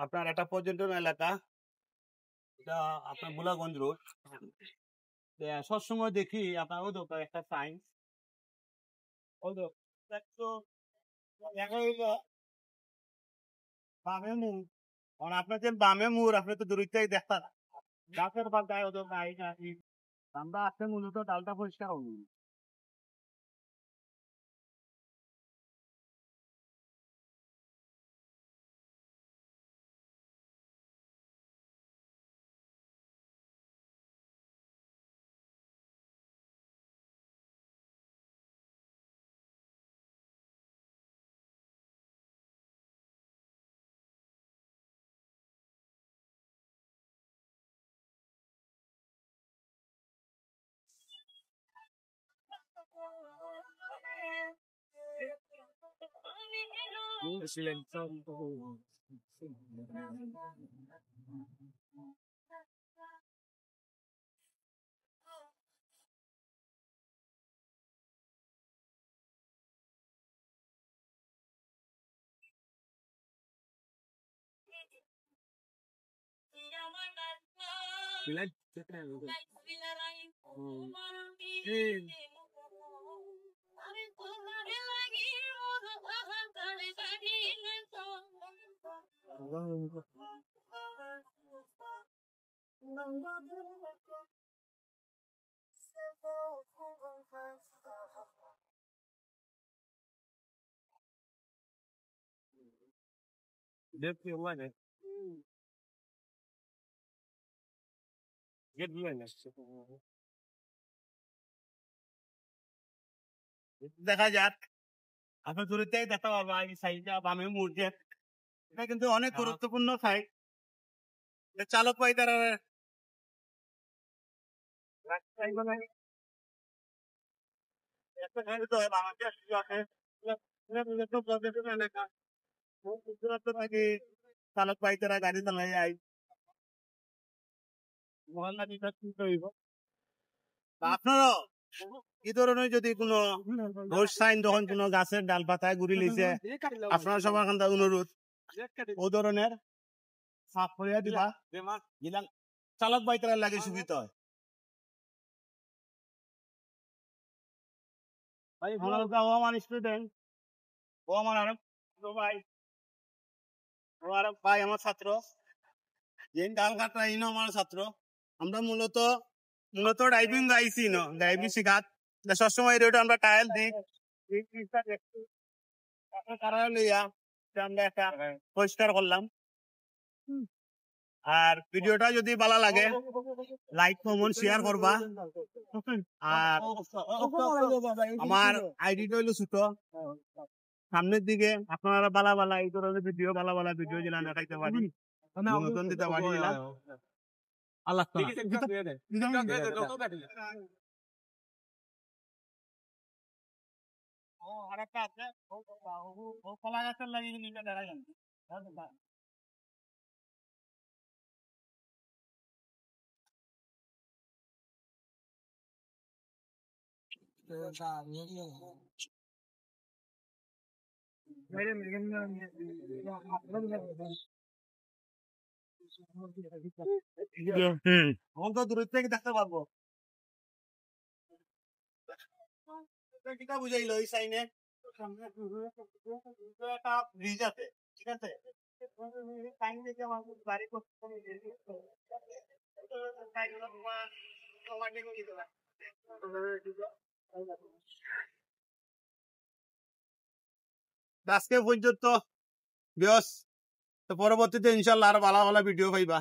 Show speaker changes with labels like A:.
A: আপনার একটা পর্যটন এলাকা, এটা আপনার গোলাগঞ্জ রোড। সবসময় দেখি আপনার ওই দোকান একটা সাইন্স ওই তো বামে মুখ, কারণ আপনার যে বামে মুখ আপনি তো দূরত্বেই দেখতে গাছের পাল্টায় ওদের গাড়ি গাড়ি আমরা আসতে মূলত ডালটা পরিষ্কার হবো। দেখা যাক আপনি দূরত্বেই দেখতে পারবা এই সাইডটা বামে মুড়ছে, এটা কিন্তু অনেক গুরুত্বপূর্ণ সাইড। চালক ভাই তারা চালক ভাই তারা গাড়ি চালাই যায় আপনারও এই ধরনের যদি কোনো রোড সাইন যখন কোনো গাছের ডাল পাতায় ঘুরি লিছে আপনার সবার কাছে অনুরোধ ও ধরনের সাফ করিয়া দিবা, চালক ভাই তারা লাগে সুবিধা হয়। ও আমার স্টুডেন্ট, ও আমার আরেক ভাই, ও আরেক ভাই আমার ছাত্র, যে ডাল কাটা ইনো আমার ছাত্র। আমরা মূলত ড্রাইভিং গাইছি ন ড্রাইভিং শিখাত সবসময় রোড আমরা টায়াল দিই লইয়া আমরা একটা পরিষ্কার করলাম। আর ভিডিওটা যদি ভালো লাগে লাইক কমেন্ট শেয়ার করবা। আর আমার আইডিটা হইলো ছোট, সামনের দিকে আপনারা বালা এই ধরনের ভিডিও বালা ভিডিও যেন দেখাইতে পারি, নতুন দিতে পারি। আল্লাহ আরেকটা আছে ও কলা গাছের লাগিয়ে দেখা যায় দূর থেকে দেখতে পারবো। বুঝাইলো এই সাইনে একটা ব্রিজ আছে, ঠিক আছে, আজকে পর্যন্ত বিয়স, তো পরবর্তীতে ইনশাল্লাহ আরো ভালো ভিডিও পাইবা।